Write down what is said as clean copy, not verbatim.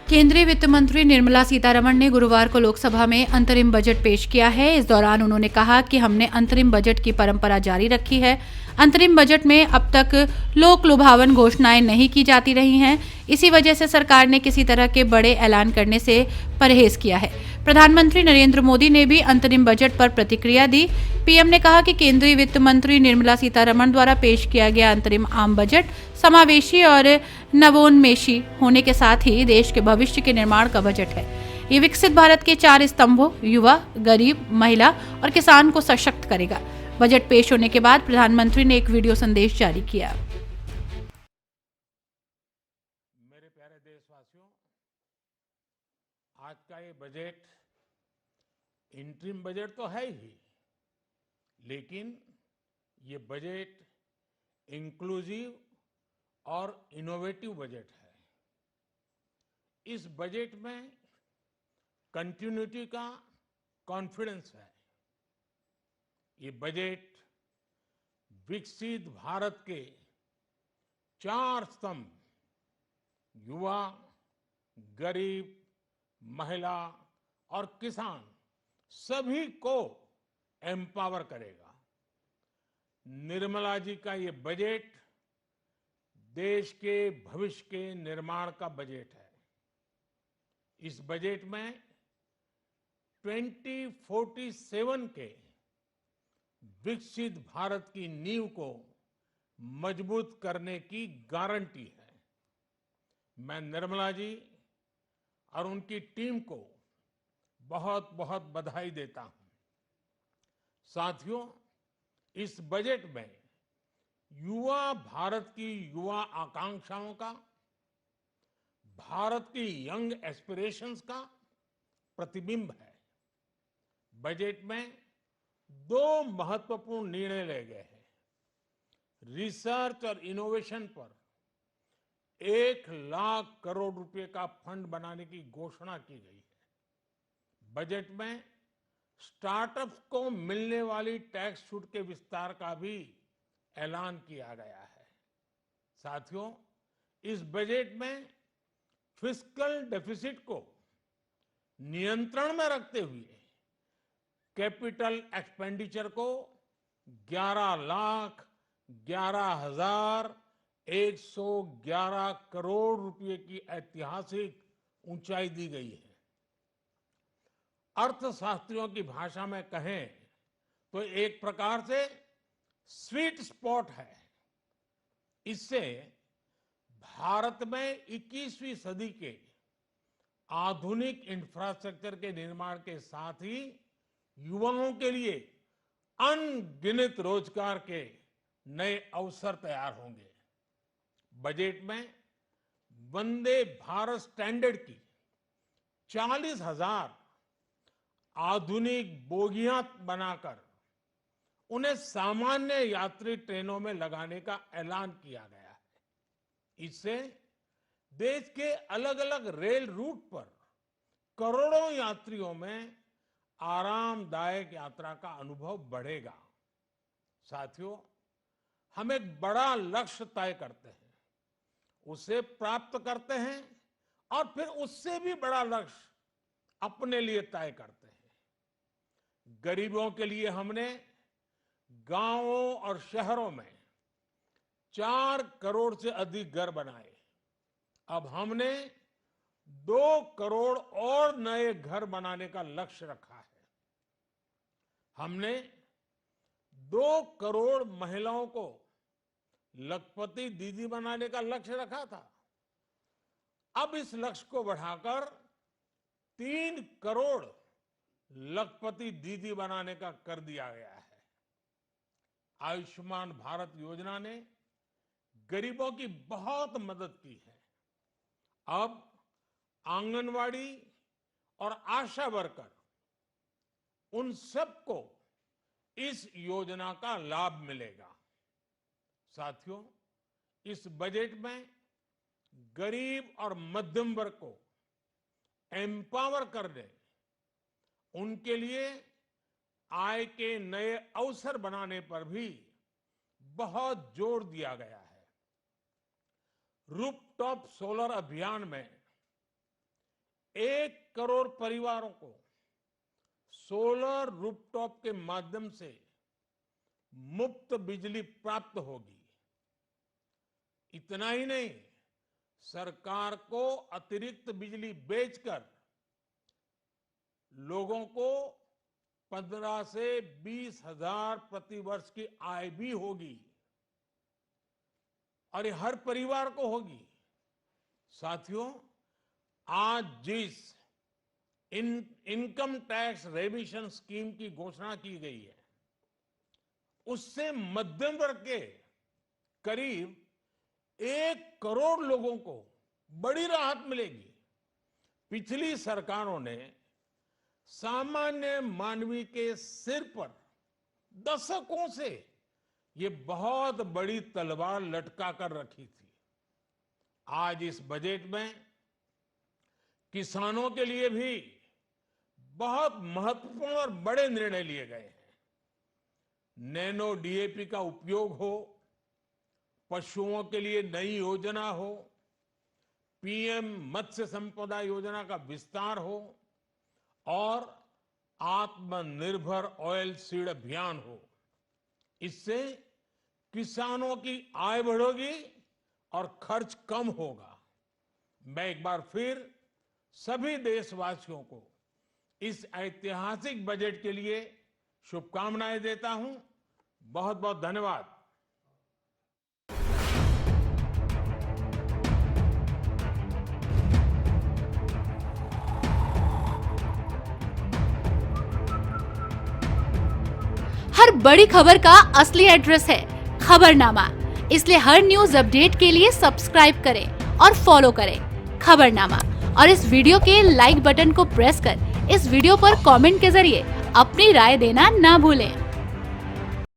केंद्रीय वित्त मंत्री निर्मला सीतारमण ने गुरुवार को लोकसभा में अंतरिम बजट पेश किया है। इस दौरान उन्होंने कहा कि हमने अंतरिम बजट की परंपरा जारी रखी है। अंतरिम बजट में अब तक लोक लुभावन घोषणाएं नहीं की जाती रही हैं। इसी वजह से सरकार ने किसी तरह के बड़े ऐलान करने से परहेज किया है। प्रधानमंत्री नरेंद्र मोदी ने भी अंतरिम बजट पर प्रतिक्रिया दी। पीएम ने कहा कि केंद्रीय वित्त मंत्री निर्मला सीतारमण द्वारा पेश किया गया अंतरिम आम बजट समावेशी और नवोन्मेषी होने के साथ ही देश के भविष्य के निर्माण का बजट है। ये विकसित भारत के 4 स्तंभों युवा, गरीब, महिला और किसान को सशक्त करेगा। बजट पेश होने के बाद प्रधानमंत्री ने एक वीडियो संदेश जारी किया। मेरे प्यारे देशवासियों, आज का ये बजट इंटरिम बजट तो है ही, लेकिन ये बजट इंक्लूसिव और इनोवेटिव बजट है। इस बजट में कंटिन्यूटी का कॉन्फिडेंस है। ये बजट विकसित भारत के 4 स्तंभ युवा, गरीब, महिला और किसान सभी को एम्पावर करेगा। निर्मला जी का ये बजट देश के भविष्य के निर्माण का बजट है। इस बजट में 2047 के विकसित भारत की नींव को मजबूत करने की गारंटी है। मैं निर्मला जी और उनकी टीम को बहुत बहुत बधाई देता हूं। साथियों, इस बजट में युवा भारत की युवा आकांक्षाओं का, भारत की यंग एस्पिरेशंस का प्रतिबिंब है। बजट में 2 महत्वपूर्ण निर्णय लिए गए हैं। रिसर्च और इनोवेशन पर 1 लाख करोड़ रुपए का फंड बनाने की घोषणा की गई है। बजट में स्टार्टअप्स को मिलने वाली टैक्स छूट के विस्तार का भी ऐलान किया गया है। साथियों, इस बजट में फिस्कल डेफिसिट को नियंत्रण में रखते हुए कैपिटल एक्सपेंडिचर को 11,11,111 करोड़ रुपए की ऐतिहासिक ऊंचाई दी गई है। अर्थशास्त्रियों की भाषा में कहें तो एक प्रकार से स्वीट स्पॉट है। इससे भारत में 21वीं सदी के आधुनिक इंफ्रास्ट्रक्चर के निर्माण के साथ ही युवाओं के लिए अनगिनत रोजगार के नए अवसर तैयार होंगे। बजट में वंदे भारत स्टैंडर्ड की 40,000 आधुनिक बोगियां बनाकर उन्हें सामान्य यात्री ट्रेनों में लगाने का ऐलान किया गया है। इससे देश के अलग अलग रेल रूट पर करोड़ों यात्रियों में आरामदायक यात्रा का अनुभव बढ़ेगा। साथियों, हम एक बड़ा लक्ष्य तय करते हैं, उसे प्राप्त करते हैं और फिर उससे भी बड़ा लक्ष्य अपने लिए तय करते हैं। गरीबों के लिए हमने गांवों और शहरों में 4 करोड़ से अधिक घर बनाए। अब हमने 2 करोड़ और नए घर बनाने का लक्ष्य रखा है। हमने 2 करोड़ महिलाओं को लखपति दीदी बनाने का लक्ष्य रखा था। अब इस लक्ष्य को बढ़ाकर 3 करोड़ लखपति दीदी बनाने का कर दिया गया है। आयुष्मान भारत योजना ने गरीबों की बहुत मदद की है। अब आंगनवाड़ी और आशा वर्कर, उन सबको इस योजना का लाभ मिलेगा। साथियों, इस बजट में गरीब और मध्यम वर्ग को एम्पावर करने, उनके लिए आय के नए अवसर बनाने पर भी बहुत जोर दिया गया है। रूफटॉप सोलर अभियान में 1 करोड़ परिवारों को सोलर रूफटॉप के माध्यम से मुफ्त बिजली प्राप्त होगी। इतना ही नहीं, सरकार को अतिरिक्त बिजली बेचकर लोगों को 15 से 20 हजार प्रति वर्ष की आय भी होगी और ये हर परिवार को होगी। साथियों, आज जिस इनकम टैक्स रेमिशन स्कीम की घोषणा की गई है, उससे मध्यम वर्ग के करीब 1 करोड़ लोगों को बड़ी राहत मिलेगी। पिछली सरकारों ने सामान्य मानवी के सिर पर दशकों से ये बहुत बड़ी तलवार लटका कर रखी थी। आज इस बजट में किसानों के लिए भी बहुत महत्वपूर्ण और बड़े निर्णय लिए गए हैं। नैनो डीएपी का उपयोग हो, पशुओं के लिए नई योजना हो, पीएम मत्स्य संपदा योजना का विस्तार हो और आत्मनिर्भर ऑयल सीड अभियान हो। इससे किसानों की आय बढ़ेगी और खर्च कम होगा। मैं एक बार फिर सभी देशवासियों को इस ऐतिहासिक बजट के लिए शुभकामनाएं देता हूं। बहुत बहुत धन्यवाद। हर बड़ी खबर का असली एड्रेस है खबरनामा, इसलिए हर न्यूज अपडेट के लिए सब्सक्राइब करें और फॉलो करें खबरनामा और इस वीडियो के लाइक बटन को प्रेस कर इस वीडियो पर कमेंट के जरिए अपनी राय देना ना भूलें।